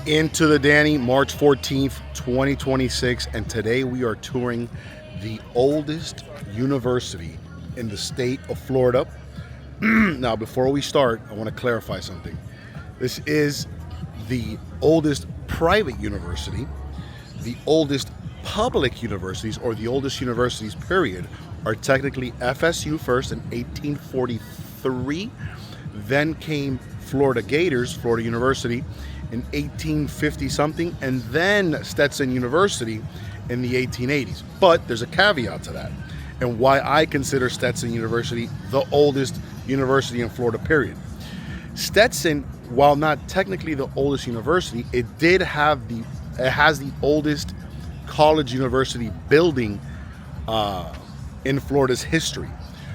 Into the Danny, March 14th, 2026, and today we are touring the oldest university in the state of Florida. Now, before we start, I want to clarify something. This is the oldest private university. The oldest public universities, or the oldest universities, period, are technically FSU first in 1843. Then came Florida Gators, Florida University, in 1850 something, and then Stetson University in the 1880s. But there's a caveat to that, and why I consider Stetson University the oldest university in Florida, period. Stetson, while not technically the oldest university, it has the oldest college university building in Florida's history.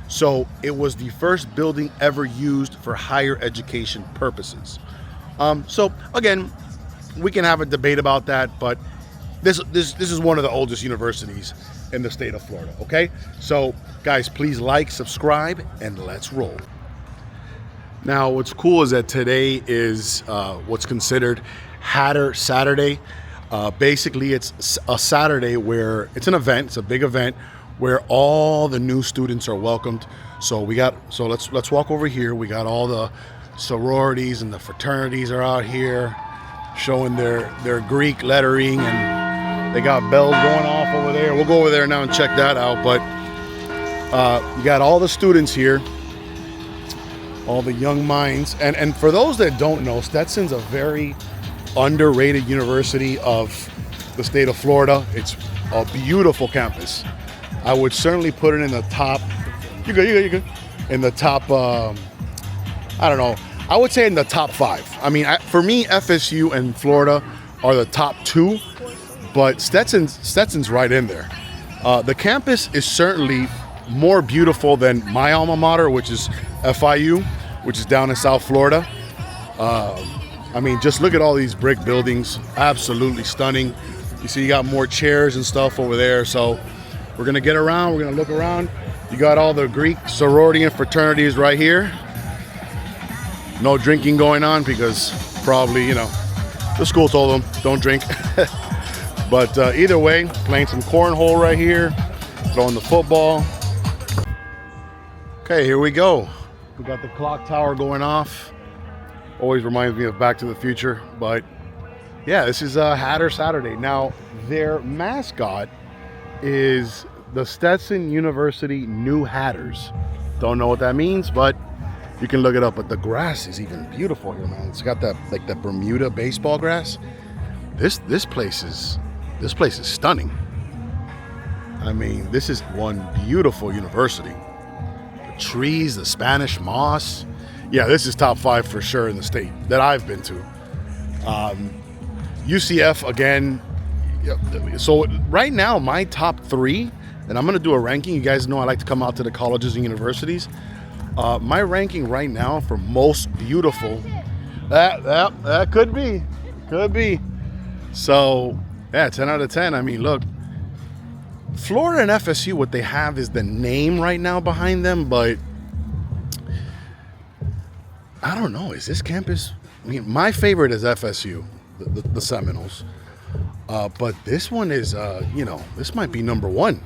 So it was the first building ever used for higher education purposes. So again, we can have a debate about that, but this is one of the oldest universities in the state of Florida. Okay, so guys, please like, subscribe, and let's roll. Now, what's cool is that today is what's considered Hatter Saturday. Basically, it's a Saturday where it's an event. It's a big event where all the new students are welcomed. So let's walk over here. We got all the sororities and the fraternities are out here showing their Greek lettering, and they got bells going off over there. We'll go over there now and check that out. But you got all the students here, all the young minds, and for those that don't know, Stetson's a very underrated university of the state of Florida. It's a beautiful campus. I would certainly put it in the top. You good. In the top. I don't know. I would say in the top 5. I mean, for me, FSU and Florida are the top 2, but Stetson's right in there. The campus is certainly more beautiful than my alma mater, which is FIU, which is down in South Florida. I mean, just look at all these brick buildings. Absolutely stunning. You see, you got more chairs and stuff over there. So we're going to get around. We're going to look around. You got all the Greek sorority and fraternities right here. No drinking going on because probably, the school told them don't drink. But either way, playing some cornhole right here, throwing the football. Okay, here we go. We got the clock tower going off. Always reminds me of Back to the Future. But yeah, this is Hatter Saturday. Now, their mascot is the Stetson University New Hatters. Don't know what that means, but you can look it up. But the grass is even beautiful here, man. It's got that like the Bermuda baseball grass. This place is stunning. I mean, this is one beautiful university. The trees, the Spanish moss. Yeah, this is top 5 for sure in the state that I've been to. UCF again. So right now, my top 3, and I'm going to do a ranking. You guys know I like to come out to the colleges and universities. My ranking right now for most beautiful, that could be. So yeah, 10 out of 10. I mean, look, Florida and FSU, what they have is the name right now behind them, but I don't know. Is this campus? I mean, my favorite is FSU, the Seminoles. But this one is, this might be number 1.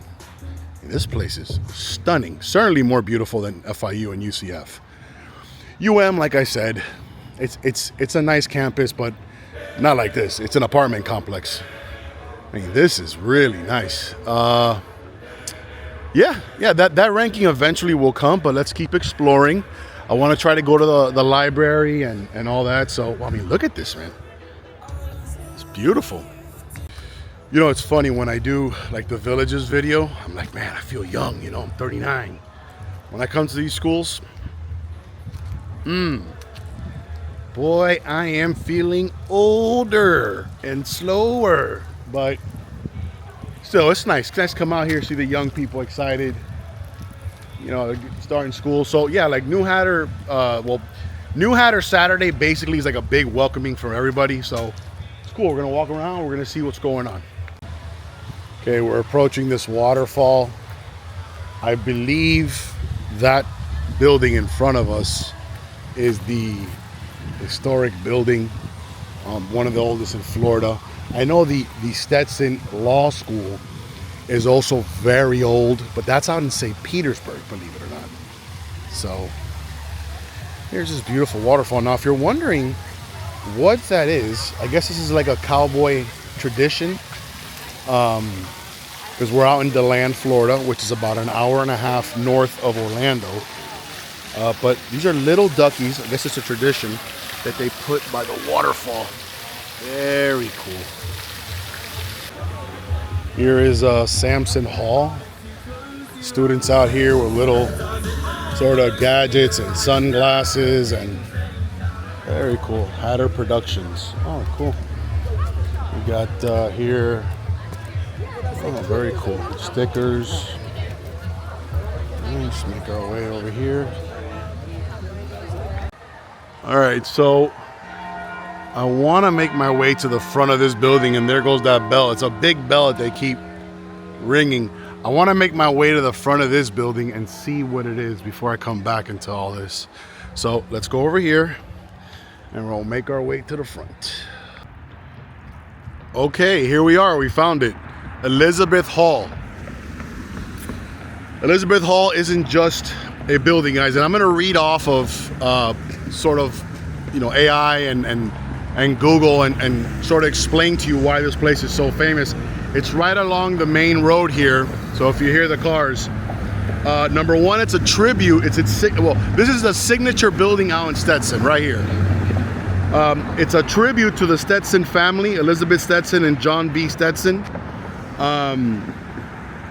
This place is stunning. Certainly more beautiful than FIU and UCF. UM, like I said, it's a nice campus, but not like this. It's an apartment complex. I mean, this is really nice. Yeah, that ranking eventually will come, but let's keep exploring. I want to try to go to the library and all that. So, I mean, look at this, man. It's beautiful. It's funny when I do like the Villages video, I'm like, man, I feel young, I'm 39. When I come to these schools, boy, I am feeling older and slower. But still, it's nice. It's nice to come out here, see the young people excited, starting school. So yeah, like New Hatter Saturday basically is like a big welcoming for everybody. So it's cool. We're gonna walk around. We're gonna see what's going on. Okay, we're approaching this waterfall. I believe that building in front of us is the historic building one of the oldest in Florida. I know the Stetson Law School is also very old, but that's out in St. Petersburg, believe it or not. So here's this beautiful waterfall. Now, if you're wondering what that is, I guess this is like a cowboy tradition, because we're out in DeLand, Florida, which is about an hour and a half north of Orlando. But these are little duckies. I guess it's a tradition that they put by the waterfall. Very cool. Here is Samson Hall. Students out here with little sort of gadgets and sunglasses, and very cool. Hatter Productions. Oh, cool. We got here, oh, very cool. Stickers. Let's make our way over here. All right, so I want to make my way to the front of this building, and there goes that bell. It's a big bell that they keep ringing. I want to make my way to the front of this building and see what it is before I come back into all this. So let's go over here and we'll make our way to the front. Okay, here we are. We found it. Elizabeth Hall. Elizabeth Hall isn't just a building, guys, and I'm going to read off of sort of, you know, AI and Google and sort of explain to you why this place is so famous. It's right along the main road here, so if you hear the cars, number one, it's a tribute. Well, this is a signature building out in Stetson, right here. It's a tribute to the Stetson family, Elizabeth Stetson and John B. Stetson.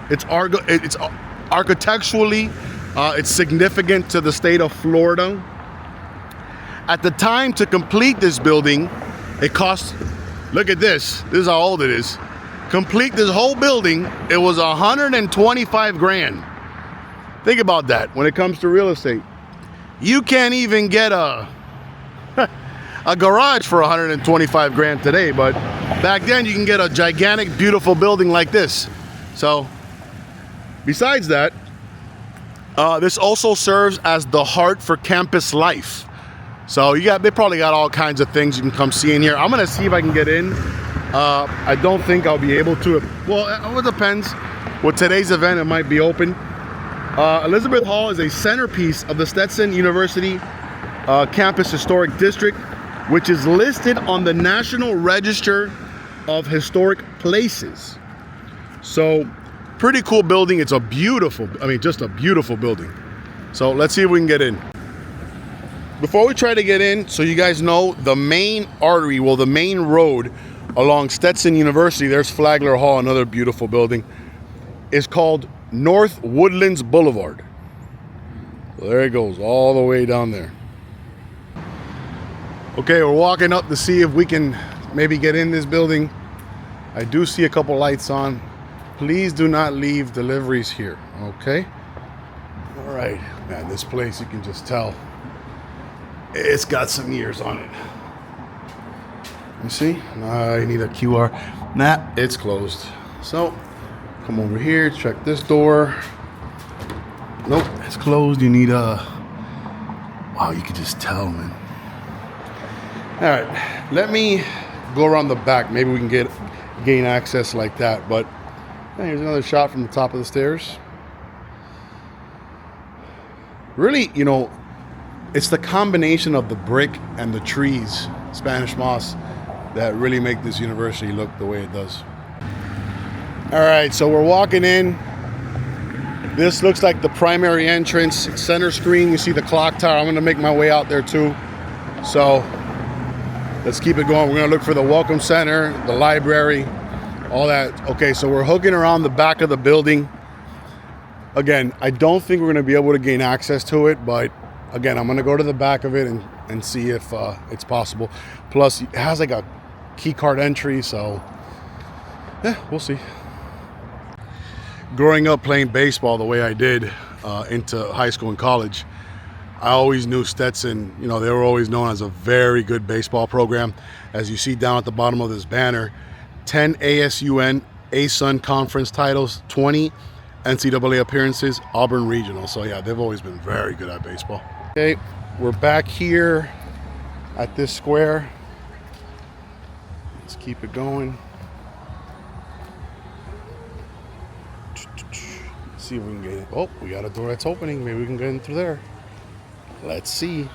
It's architecturally, it's significant to the state of Florida. At the time to complete this building, it cost, look at this. This is how old it is. Complete this whole building, it was 125 grand. Think about that when it comes to real estate. You can't even get a garage for 125 grand today, but back then you can get a gigantic, beautiful building like this. So, besides that, this also serves as the heart for campus life. So they probably got all kinds of things you can come see in here. I'm gonna see if I can get in. I don't think I'll be able to. Well, it depends. With today's event, it might be open. Elizabeth Hall is a centerpiece of the Stetson University Campus Historic District, which is listed on the National Register of Historic Places. So, pretty cool building. It's a beautiful, just a beautiful building. So let's see if we can get in. Before we try to get in, so you guys know, the main artery, well, the main road along Stetson University, there's Flagler Hall, another beautiful building, is called North Woodlands Boulevard. So there it goes, all the way down there. Okay, we're walking up to see if we can maybe get in this building. I do see a couple lights on. Please do not leave deliveries here, okay? All right, man, this place, you can just tell, it's got some years on it. You see? You need a QR. Nah, it's closed. So, come over here, check this door. Nope, it's closed. You need a... Wow, you can just tell, man. All right, let me go around the back. Maybe we can gain access like that. But here's another shot from the top of the stairs. Really, you know, it's the combination of the brick and the trees, Spanish moss, that really make this university look the way it does. All right, so we're walking in. This looks like the primary entrance. Center screen, you see the clock tower. I'm gonna make my way out there too. So let's keep it going. We're gonna look for the welcome center, the library, all that. Okay, so we're hooking around the back of the building. Again, I don't think we're gonna be able to gain access to it, but again, I'm gonna go to the back of it and see if it's possible. Plus, it has like a key card entry, so yeah, we'll see. Growing up playing baseball the way I did into high school and college, I always knew Stetson, you know, they were always known as a very good baseball program. As you see down at the bottom of this banner, 10 ASUN ASUN conference titles, 20 NCAA appearances, Auburn Regional. So yeah, they've always been very good at baseball. Okay, we're back here at this square. Let's keep it going. See if we can get it. Oh, we got a door that's opening. Maybe we can get in through there. Let's see.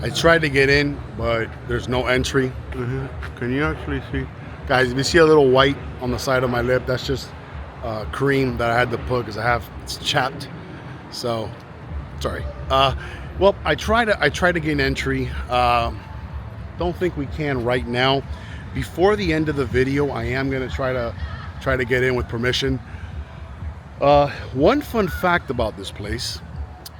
I tried to get in, but there's no entry. Can you actually see? Guys, if you see a little white on the side of my lip, that's just cream that I had to put because it's chapped. So, sorry. Well, I try to gain entry. Don't think we can right now. Before the end of the video, I am gonna try to get in with permission. One fun fact about this place,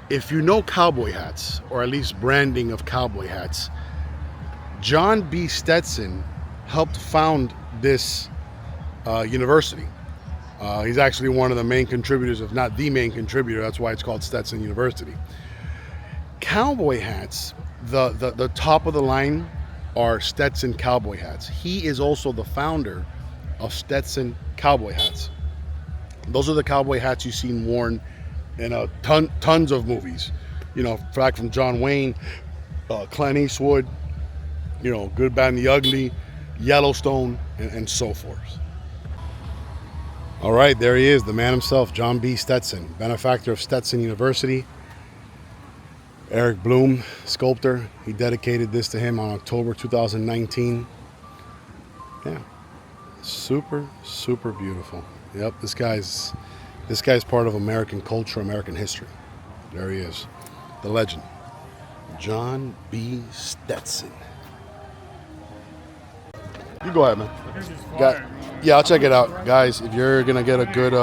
if you know cowboy hats, or at least branding of cowboy hats, John B. Stetson helped found this university. He's actually one of the main contributors, if not the main contributor. That's why it's called Stetson University. Cowboy hats, the top of the line are Stetson Cowboy Hats. He is also the founder of Stetson Cowboy Hats. Those are the cowboy hats you've seen worn in tons of movies. You know, back from John Wayne, Clint Eastwood, you know, Good, Bad, and the Ugly, Yellowstone, and so forth. All right, there he is, the man himself, John B. Stetson, benefactor of Stetson University. Eric Bloom, sculptor, he dedicated this to him on October 2019. Yeah, super, super beautiful. Yep, this guy's part of American culture, American history. There he is, the legend, John B. Stetson. You go ahead, man. Yeah, I'll check it out. Guys, if you're gonna get a good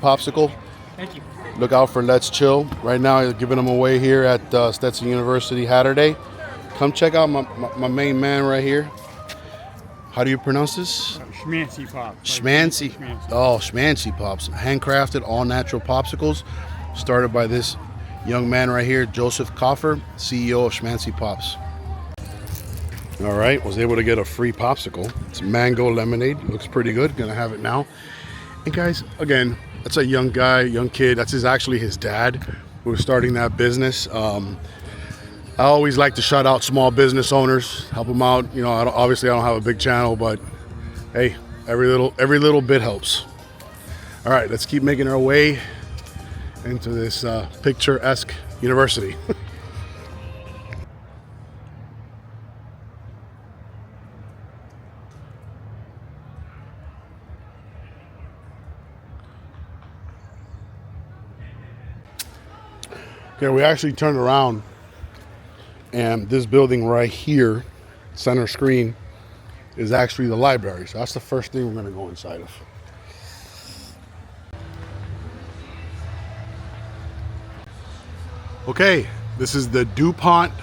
popsicle, Thank you. look out for Let's Chill. Right now, you're giving them away here at Stetson University Hatter Day. Come check out my main man right here. How do you pronounce this? Schmancy Pops. Schmancy. Oh, Schmancy Pops. Handcrafted, all natural popsicles. Started by this young man right here, Joseph Coffer, CEO of Schmancy Pops. All right, was able to get a free popsicle. It's mango lemonade. Looks pretty good. Gonna have it now. And guys, again, that's a young guy, young kid. That's actually his dad who was starting that business. I always like to shout out small business owners, help them out. You know, obviously I don't have a big channel, but hey, every little bit helps. All right, let's keep making our way into this picturesque university. Okay, we actually turned around, and this building right here, center screen, is actually the library. So that's the first thing we're going to go inside of. Okay, this is the DuPont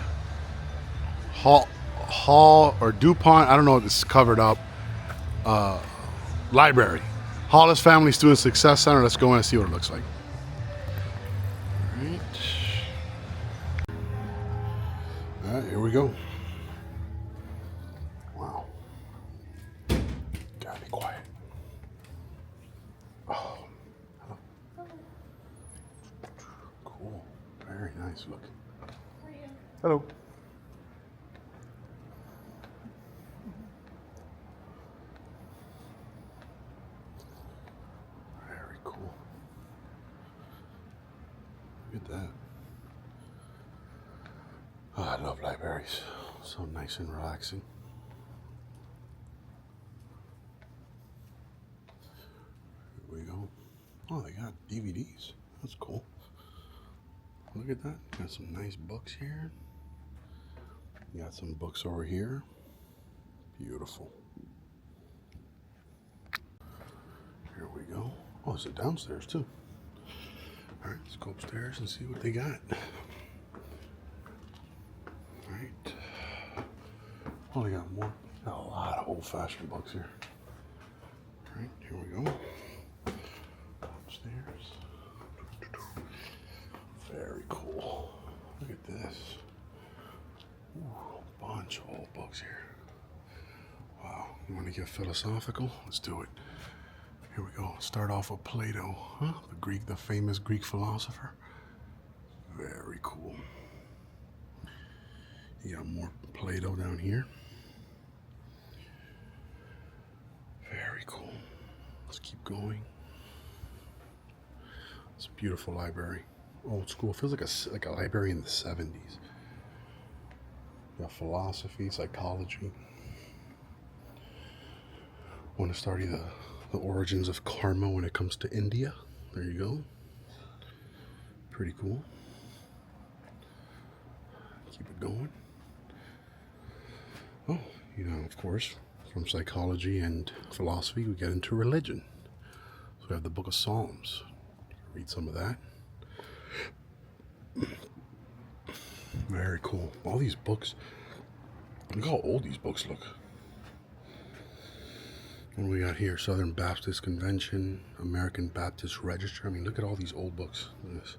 Hall or DuPont, I don't know if it's covered up, library. Hollis Family Student Success Center. Let's go in and see what it looks like. All right, here we go. Wow. Gotta be quiet. Oh, hello. Cool. Very nice look. How are you? Hello. Very cool. Look at that. Oh, I love libraries. So nice and relaxing. Here we go. Oh, they got DVDs. That's cool. Look at that. Got some nice books here. Got some books over here. Beautiful. Here we go. Oh, it's a downstairs too. All right, let's go upstairs and see what they got. Right. Oh, they got more. Got a lot of old-fashioned books here. All right, here we go. Upstairs. Very cool. Look at this. Ooh, a bunch of old books here. Wow. You want to get philosophical? Let's do it. Here we go. Start off with Plato, huh? The famous Greek philosopher. Very cool. You got more Play-Doh down here. Very cool. Let's keep going. It's a beautiful library. Old school. Feels like a library in the 70s. You got philosophy, psychology. Want to study the origins of karma when it comes to India. There you go. Pretty cool. Keep it going. Oh, you know, of course, from psychology and philosophy, we get into religion. So we have the Book of Psalms. Read some of that. Very cool. All these books. Look how old these books look. What do we got here? Southern Baptist Convention, American Baptist Register. I mean, look at all these old books. Look at this.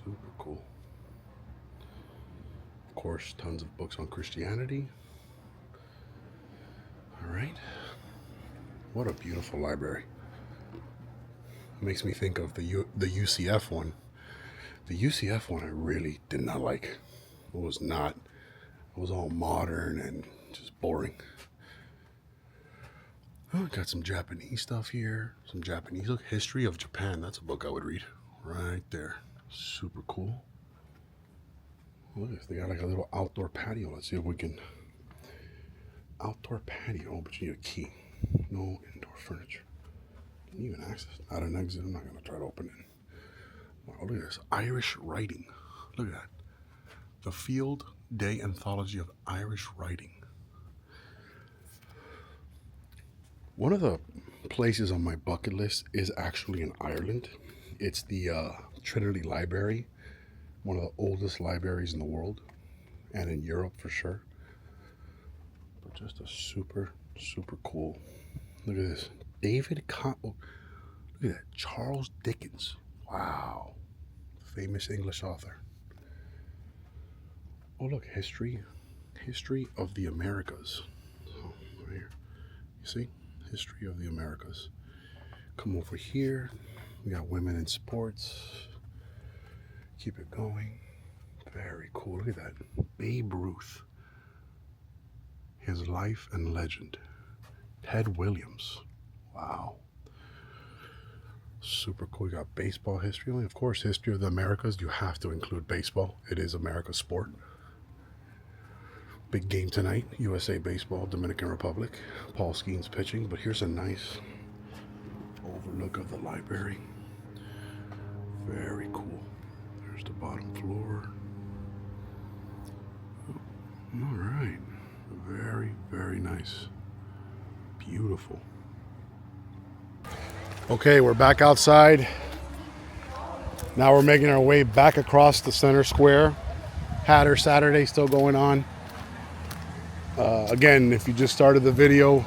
Super cool. Of course, tons of books on Christianity. All right. What a beautiful library. It makes me think of the UCF one. The UCF one I really did not like. It was all modern and just boring. Oh, got some Japanese stuff here. Some Japanese. Look, History of Japan. That's a book I would read. Right there. Super cool. Look at this. They got like a little outdoor patio. Let's see if we can. Outdoor patio. Oh, but you need a key. No indoor furniture. Can you even access? Not an exit. I'm not going to try to open it. Wow, look at this. Irish writing. Look at that. The Field Day Anthology of Irish Writing. One of the places on my bucket list is actually in Ireland. It's the Trinity Library, one of the oldest libraries in the world, and in Europe for sure. But just a super, super cool. Look at this. Look at that. Charles Dickens. Wow. Famous English author. Oh, look. History of the Americas. Oh, right here. You see? History of the Americas. Come over here. We got women in sports. Keep it going. Very cool. Look at that. Babe Ruth. His life and legend. Ted Williams. Wow. Super cool. We got baseball history. Of course, history of the Americas. You have to include baseball. It is America's sport. Big game tonight, USA Baseball, Dominican Republic. Paul Skeens pitching, but here's a nice overlook of the library. Very cool. There's the bottom floor. All right. Very, very nice. Beautiful. Okay, we're back outside. Now we're making our way back across the center square. Hatter Saturday still going on. Again, if you just started the video,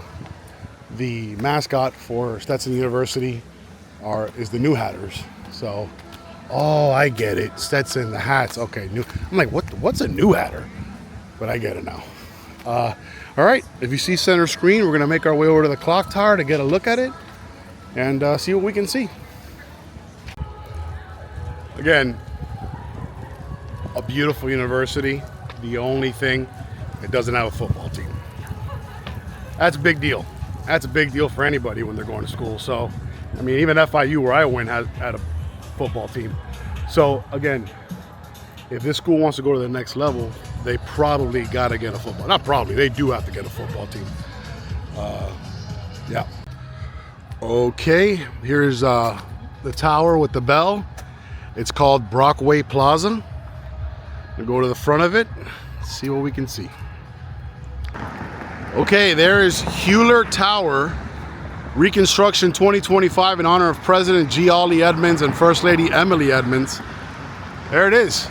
the mascot for Stetson University is the New Hatters. So, oh, I get it. Stetson, the hats. Okay, new. I'm like, what's a New Hatter? But I get it now. All right, if you see center screen, we're gonna make our way over to the clock tower to get a look at it and see what we can see. Again, a beautiful university. The only thing, it doesn't have a football team. That's a big deal. That's a big deal for anybody when they're going to school. So, I mean, even FIU, where I went, had a football team. So, again, if this school wants to go to the next level, they probably got to get a football. Not probably, they do have to get a football team. Yeah. Okay, here's the tower with the bell. It's called Brockway Plaza. We'll go to the front of it, see what we can see. Okay, there is Hewler Tower, Reconstruction 2025 in honor of President G. Ollie Edmonds and First Lady Emily Edmonds. There it is.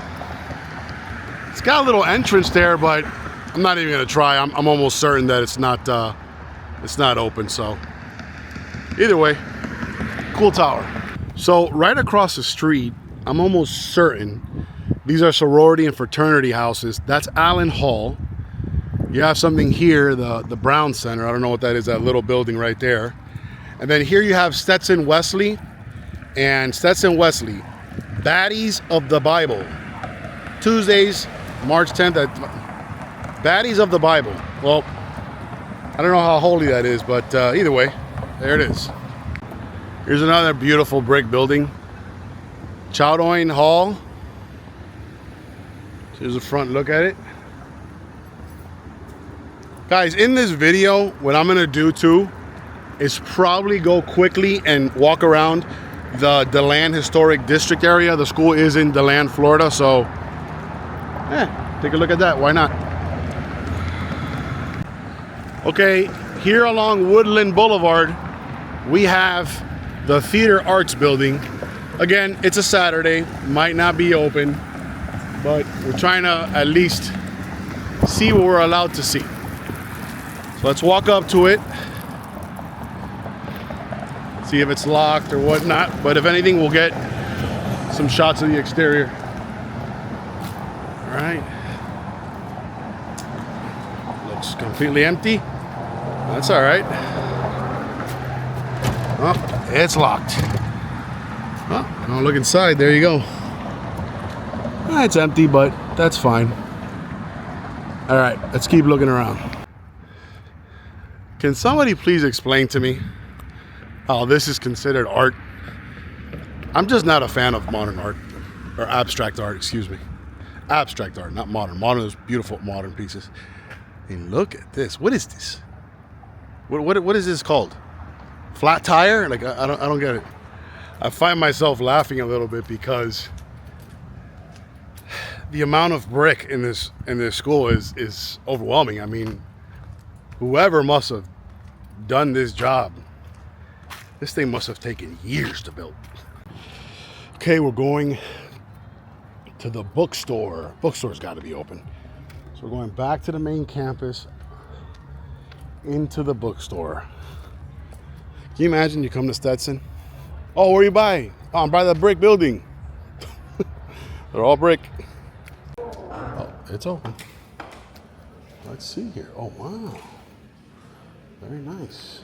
It's got a little entrance there, but I'm not even gonna try. I'm almost certain that it's not open. So either way, cool tower. So right across the street, I'm almost certain these are sorority and fraternity houses. That's Allen Hall. You have something here, the Brown Center. I don't know what that is, that little building right there. And then here you have Stetson Wesley. And Stetson Wesley, Baddies of the Bible. Tuesdays, March 10th at Baddies of the Bible. Well, I don't know how holy that is, but either way, there it is. Here's another beautiful brick building. DeLand Hall. Here's a front look at it. Guys, in this video, what I'm gonna do too is probably go quickly and walk around the DeLand Historic District area. The school is in DeLand, Florida, so take a look at that. Why not? Okay, here along Woodland Boulevard, we have the Theater Arts Building. Again, it's a Saturday, might not be open, but we're trying to at least see what we're allowed to see. So let's walk up to it, see if it's locked or whatnot, but if anything, we'll get some shots of the exterior. All right. Looks completely empty. That's all right. Oh, it's locked. Oh, I'll look inside. There you go. It's empty, but that's fine. All right, let's keep looking around. Can somebody please explain to me how this is considered art? I'm just not a fan of modern art, or abstract art, excuse me. Abstract art, not modern. Modern is beautiful modern pieces. And look at this. What is this? What is this called? Flat tire? Like I don't get it. I find myself laughing a little bit because the amount of brick in this school is overwhelming. I mean, whoever must have done this job, this thing must have taken years to build. Okay, we're going to the bookstore. Bookstore's got to be open. So we're going back to the main campus, into the bookstore. Can you imagine you come to Stetson? Oh, where are you buying? Oh, I'm by the brick building. They're all brick. Oh, it's open. Let's see here. Oh, wow. Very nice.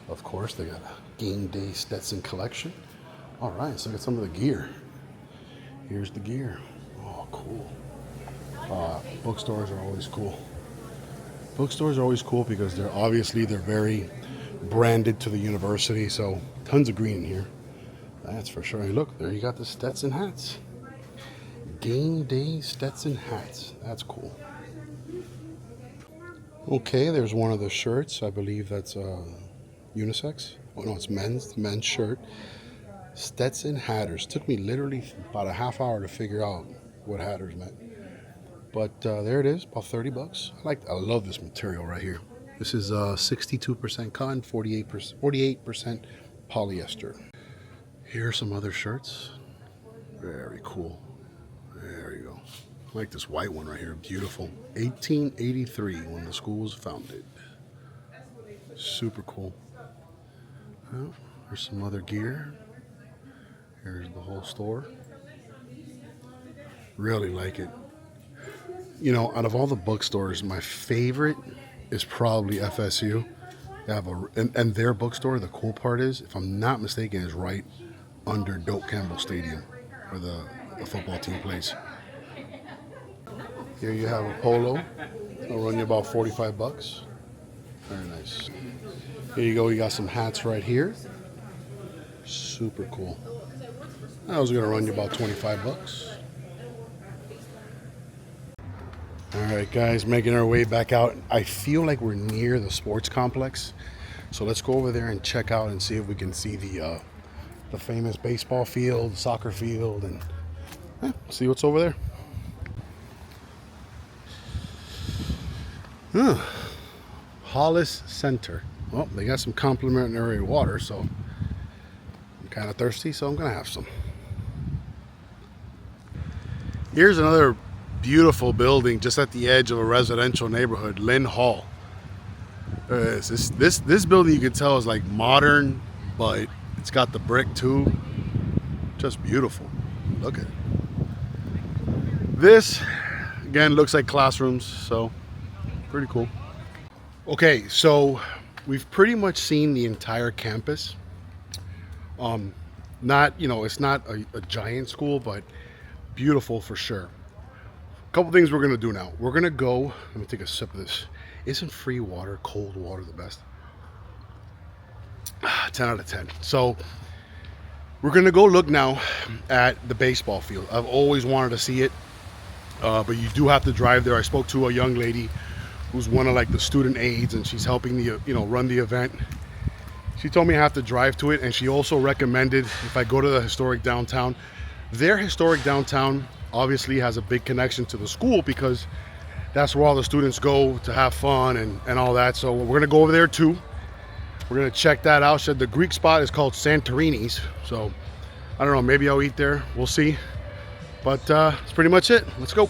Of course, they got a game day Stetson collection. All right, let's look at some of the gear. Here's the gear. Oh, cool. Bookstores are always cool. Bookstores are always cool because they're very branded to the university, so tons of green in here. That's for sure. Hey, look, there you got the Stetson hats. Game day Stetson hats. That's cool. Okay, there's one of the shirts. I believe that's unisex. Oh no, it's men's. The men's shirt. Stetson Hatters. Took me literally about a half hour to figure out what Hatters meant. But there it is, about 30 bucks. I love this material right here. This is 62% cotton, 48% polyester. Here are some other shirts. Very cool. There you go. I like this white one right here. Beautiful. 1883 when the school was founded. Super cool. Well, there's some other gear. Here's the whole store. Really like it. You know, out of all the bookstores, my favorite is probably FSU. They have and their bookstore, the cool part is, if I'm not mistaken, is right under Doak Campbell Stadium, where the football team plays. Here you have a polo. It'll run you about 45 bucks. Very nice. Here you go. You got some hats right here. Super cool. That was going to run you about 25 bucks. All right, guys, making our way back out. I feel like we're near the sports complex. So let's go over there and check out and see if we can see the famous baseball field, soccer field, and see what's over there. Hollis Center. Well, they got some complimentary water, so I'm kind of thirsty, so I'm going to have some. Here's another beautiful building just at the edge of a residential neighborhood, DeLand Hall. This building you can tell is like modern, but it's got the brick too. Just beautiful. Look at it. This again looks like classrooms, so pretty cool. Okay, so we've pretty much seen the entire campus. Not, you know, it's not a giant school, but beautiful for sure. Couple things we're gonna do now. We're gonna go, let me take a sip of this. Isn't free water, cold water the best? 10 out of 10. So we're gonna go look now at the baseball field. I've always wanted to see it, but you do have to drive there. I spoke to a young lady who's one of like the student aides, and she's helping the run the event. She told me I have to drive to it, and she also recommended if I go to the historic downtown. Their historic downtown obviously has a big connection to the school because that's where all the students go to have fun and all that. So we're gonna go over there too. We're gonna check that out. Said the Greek spot is called Santorini's. So I don't know, maybe I'll eat there. We'll see. But that's pretty much it. Let's go.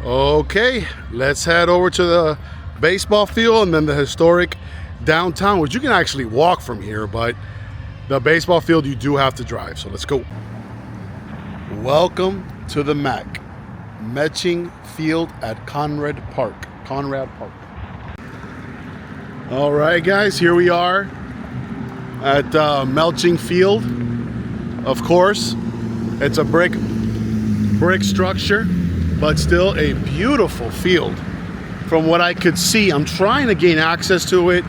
Okay, let's head over to the baseball field and then the historic downtown, which you can actually walk from here, but the baseball field you do have to drive. So let's go. Welcome to the MAC, Matching Field at Conrad Park. All right, guys, here we are at Melching Field. Of course, it's a brick structure, but still a beautiful field. From what I could see, I'm trying to gain access to it,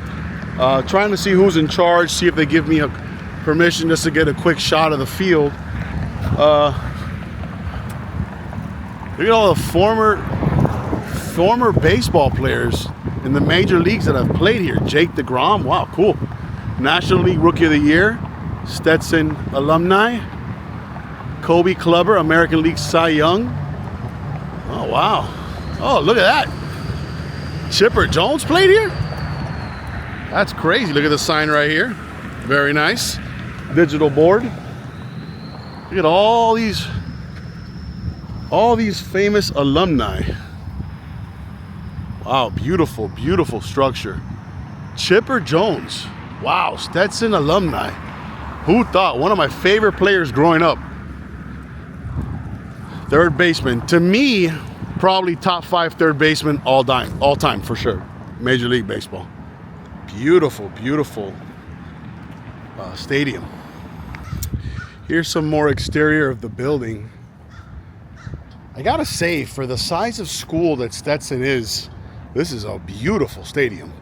trying to see who's in charge, see if they give me a permission just to get a quick shot of the field. Look at all the former baseball players in the major leagues that have played here. Jake DeGrom, wow, cool. National League Rookie of the Year, Stetson alumni. Kobe Clubber, American League Cy Young. Oh, wow. Oh, look at that. Chipper Jones played here? That's crazy. Look at the sign right here. Very nice. Digital board. Look at all these famous alumni. Wow, beautiful, beautiful structure. Chipper Jones. Wow, Stetson alumni. Who thought? One of my favorite players growing up. Third baseman. To me, probably top 5 third baseman all time for sure. Major League Baseball. Beautiful, beautiful stadium. Here's some more exterior of the building. I gotta say, for the size of school that Stetson is, this is a beautiful stadium.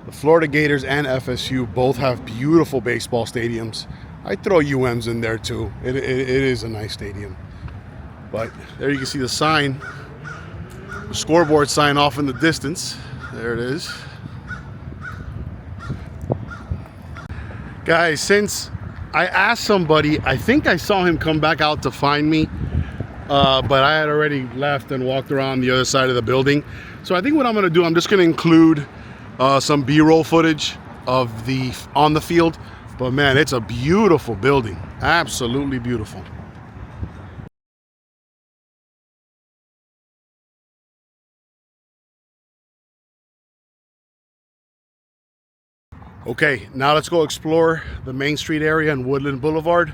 The Florida Gators and FSU both have beautiful baseball stadiums. I throw UM's in there too. It is a nice stadium. But there you can see the sign, the scoreboard sign off in the distance. There it is. Guys, since I asked somebody, I think I saw him come back out to find me, but I had already left and walked around the other side of the building. So I think what I'm gonna do, I'm just gonna include some B-roll footage of on the field. But man, it's a beautiful building. Absolutely beautiful. Okay, now let's go explore the Main Street area and Woodland Boulevard.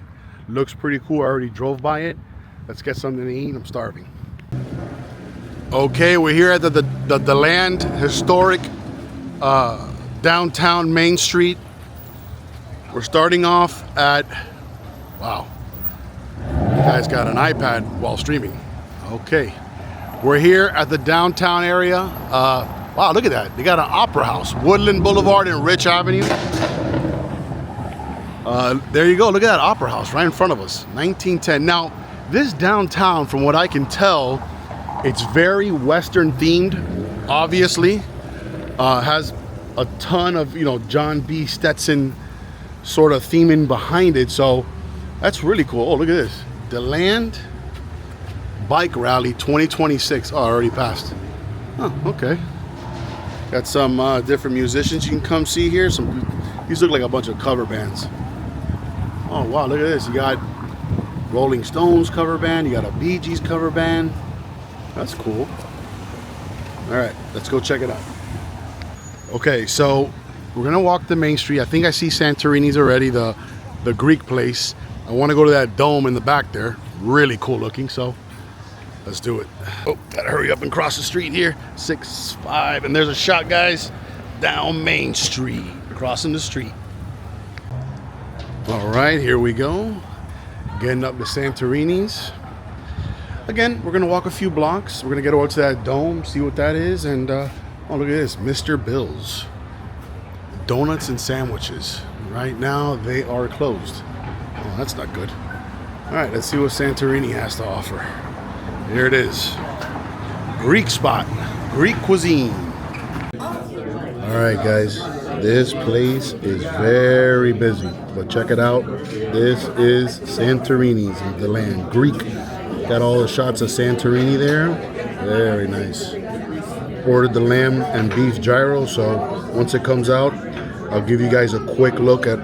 Looks pretty cool. I already drove by it. Let's get something to eat. I'm starving. Okay, we're here at the DeLand historic downtown Main Street. We're starting off at, wow, the guy's got an iPad while streaming. Okay, we're here at the downtown area. Wow, look at that. They got an opera house, Woodland Boulevard and Rich Avenue. There you go. Look at that opera house right in front of us, 1910. Now, this downtown, from what I can tell, it's very Western themed, obviously. Has a ton of, John B. Stetson sort of theming behind it. So that's really cool. Oh, look at this. DeLand Bike Rally 2026. Oh, already passed. Oh, okay. Got some different musicians you can come see here. These look like a bunch of cover bands. Oh, wow, look at this. You got Rolling Stones cover band. You got a Bee Gees cover band. That's cool. All right, let's go check it out. Okay, so we're gonna walk the main street. I think I see Santorini's already, the Greek place. I want to go to that dome in the back there. Really cool looking, so let's do it. Oh, gotta hurry up and cross the street here. 6-5, and there's a shot, guys, down Main Street, crossing the street. All right, here we go. Getting up to Santorini's. Again, we're gonna walk a few blocks. We're gonna get over to that dome, see what that is, and oh, look at this, Mr. Bill's. Donuts and sandwiches. Right now, they are closed. Oh, that's not good. All right, let's see what Santorini has to offer. Here it is. Greek spot, Greek cuisine. All right, guys, this place is very busy, but check it out. This is Santorini's in DeLand. Greek. Got all the shots of Santorini there. Very nice. Ordered the lamb and beef gyro, so once it comes out, I'll give you guys a quick look at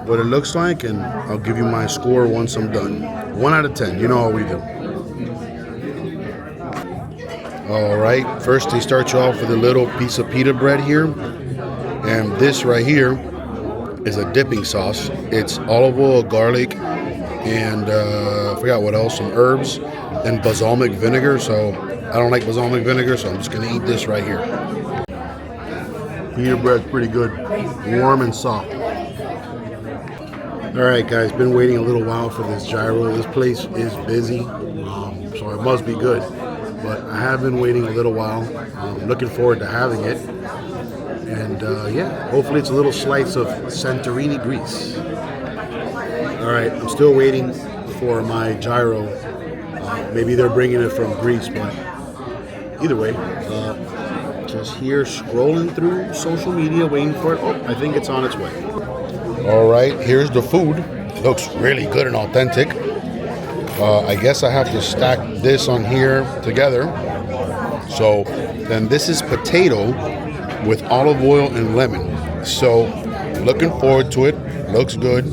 what it looks like, and I'll give you my score once I'm done. 1 out of 10, you know how we do. All right, first they start you off with a little piece of pita bread here, and this right here is a dipping sauce. It's olive oil, garlic, and I forgot what else, some herbs, and balsamic vinegar. So I don't like balsamic vinegar, so I'm just gonna eat this right here. Pita bread's pretty good, warm and soft. All right, guys, been waiting a little while for this gyro. This place is busy, so it must be good. But I have been waiting a little while. I'm looking forward to having it. And yeah, hopefully it's a little slice of Santorini Greece. All right, I'm still waiting for my gyro. Maybe they're bringing it from Greece, but either way, just here scrolling through social media, waiting for it. Oh, I think it's on its way. All right, here's the food. Looks really good and authentic. I guess I have to stack this on here together. So then this is potato with olive oil and lemon. So looking forward to it. Looks good.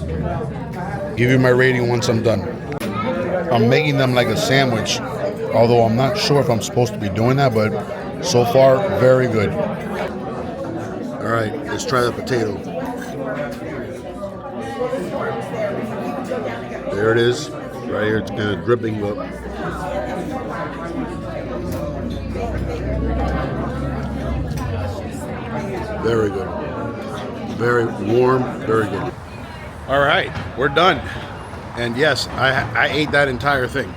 Give you my rating once I'm done. I'm making them like a sandwich, although I'm not sure if I'm supposed to be doing that, but so far, very good. All right, let's try the potato. There it is, right here. It's kind of dripping, but very good. Very warm, very good. All right, we're done. And yes, I ate that entire thing.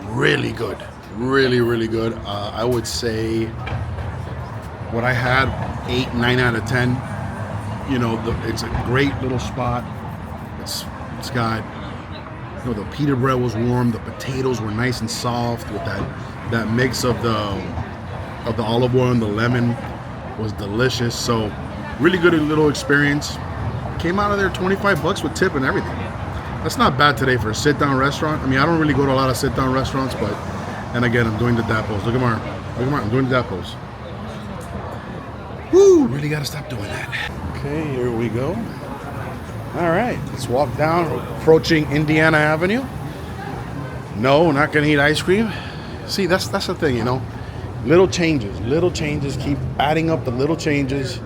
Really good. Really, really good. I would say what I had, 8, 9 out of 10. You know, it's a great little spot. It's got, you know, the pita bread was warm, the potatoes were nice and soft with that mix of the olive oil and the lemon was delicious. So really good little experience. Came out of there $25 with tip and everything. That's not bad today for a sit-down restaurant. I mean, I don't really go to a lot of sit-down restaurants, but, and again, I'm doing the dap pose. Look at Mark, I'm doing the dap pose. Woo, really gotta stop doing that. Okay, here we go. All right, let's walk down, approaching Indiana Avenue. No, not gonna eat ice cream. See, that's the thing, you know. Little changes keep adding up the little changes,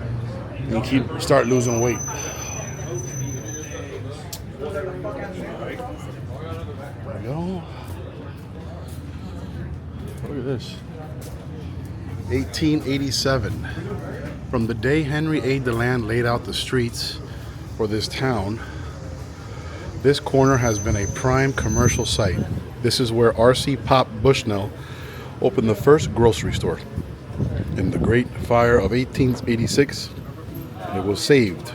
and you start losing weight. There we go. Look at this. 1887. From the day Henry A. DeLand laid out the streets for this town, this corner has been a prime commercial site. This is where R.C. Pop Bushnell opened the first grocery store. In the Great Fire of 1886, it was saved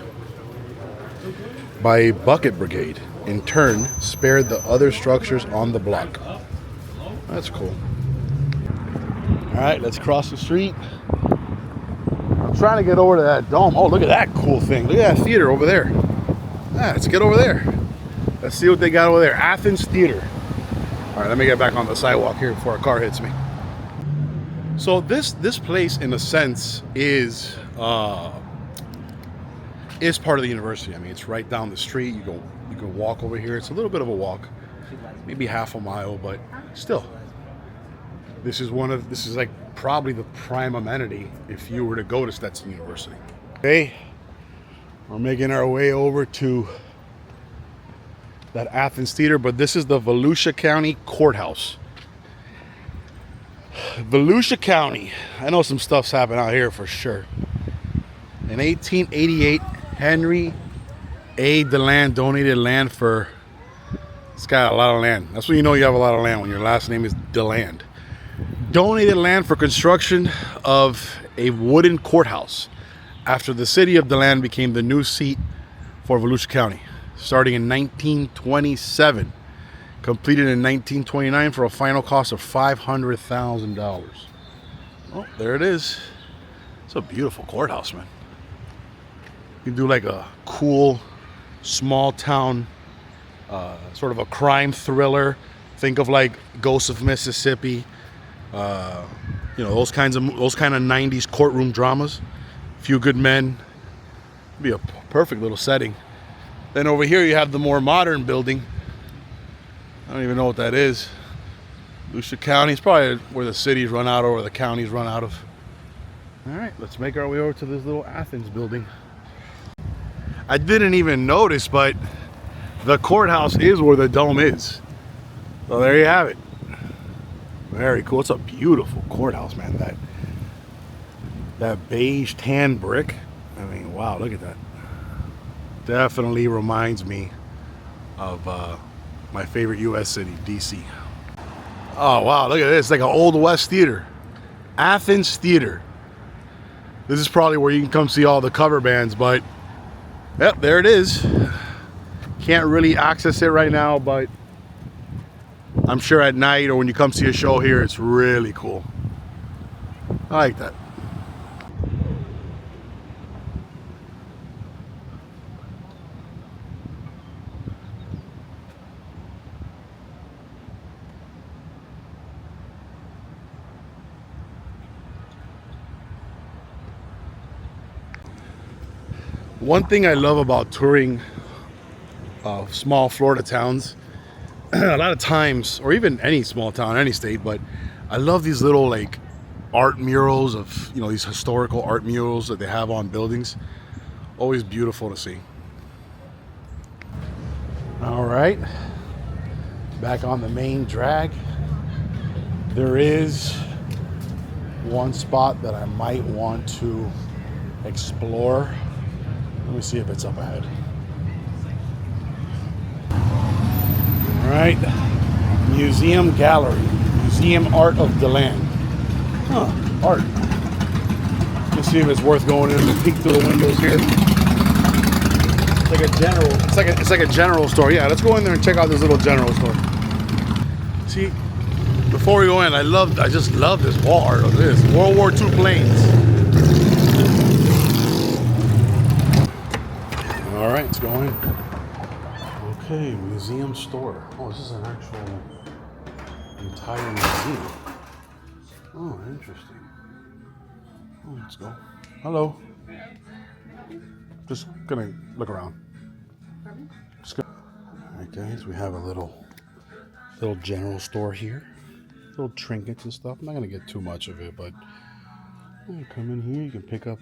by a bucket brigade, in turn spared the other structures on the block. That's cool. All right, let's cross the street. I'm trying to get over to that dome. Oh, look at that cool thing. Look at that theater over there. Ah, let's get over there. Let's see what they got over there. Athens Theater. All right, let me get back on the sidewalk here before a car hits me. So this place, in a sense, is part of the university. I mean, it's right down the street. You can walk over here. It's a little bit of a walk, maybe half a mile, but still. This is like probably the prime amenity if you were to go to Stetson University. Okay, we're making our way over to that Athens Theater, but this is the Volusia County Courthouse. Volusia County, I know some stuff's happened out here for sure. In 1888, Henry A. DeLand donated land for, this guy had a lot of land. That's when you know you have a lot of land, when your last name is DeLand. Donated land for construction of a wooden courthouse after the city of DeLand became the new seat for Volusia County, starting in 1927, completed in 1929 for a final cost of $500,000. Oh, there it is. It's a beautiful courthouse, man. You can do like a cool small town, sort of a crime thriller. Think of like Ghosts of Mississippi. You know, those kind of 90s courtroom dramas. Few Good Men. It'd be a perfect little setting. Then over here you have the more modern building. I don't even know what that is. Volusia County. It's probably where the cities run out of, or the counties run out of. All right, let's make our way over to this little Athens building. I didn't even notice, but the courthouse is where the dome is. So there you have it. Very cool. It's a beautiful courthouse, man. That beige tan brick. I mean, wow, look at that. Definitely reminds me of my favorite U.S. city, D.C. Oh, wow, look at this. It's like an Old West theater. Athens Theater. This is probably where you can come see all the cover bands, but yep, there it is. Can't really access it right now, but I'm sure at night or when you come see a show here, it's really cool. I like that. One thing I love about touring small Florida towns, a lot of times, or even any small town, any state, but I love these little like art murals of, you know, these historical art murals that they have on buildings. Always beautiful to see. All right, back on the main drag. There is one spot that I might want to explore. Let me see if it's up ahead. All right, Museum Gallery, Museum Art of DeLand. Huh, art. Let's see if it's worth going in and peek through the windows here. It's like a general. It's like a general store. Yeah, let's go in there and check out this little general store. See, before we go in, I just love this wall art of this World War II planes. All right, let's go in. Okay, museum store. Oh, this is an actual entire museum. Oh, interesting. Oh, let's go. Hello. Just gonna look around. Just gonna... All right, guys, we have a little general store here. Little trinkets and stuff. I'm not gonna get too much of it, but you come in here, you can pick up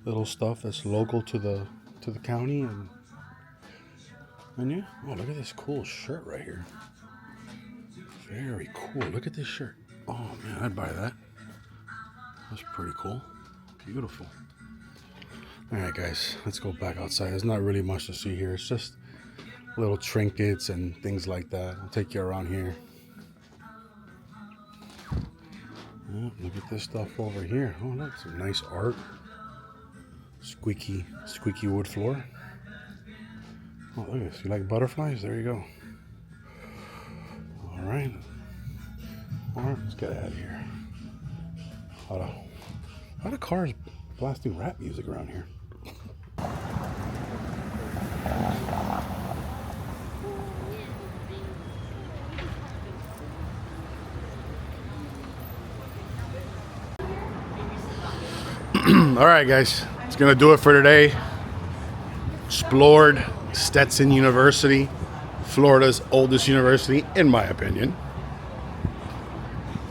little stuff that's local to the county, and yeah. Oh, look at this cool shirt right here. Very cool. Look at this shirt. Oh man, I'd buy that. That's pretty cool. Beautiful. All right, guys, let's go back outside. There's not really much to see here. It's just little trinkets and things like that. I'll take you around here. Oh, look at this stuff over here. Oh, look, some nice art. Squeaky wood floor. Oh, look at this. You like butterflies? There you go. All right. All right, let's get out of here. A lot of cars blasting rap music around here. All right, guys. It's gonna do it for today. Explored Stetson University, Florida's oldest university, in my opinion.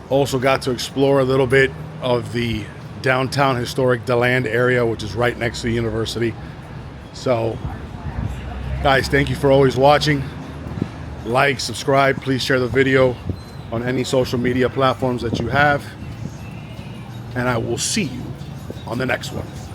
Also got to explore a little bit of the downtown historic DeLand area, which is right next to the university. So guys, thank you for always watching. Like, subscribe, please share the video on any social media platforms that you have, and I will see you on the next one.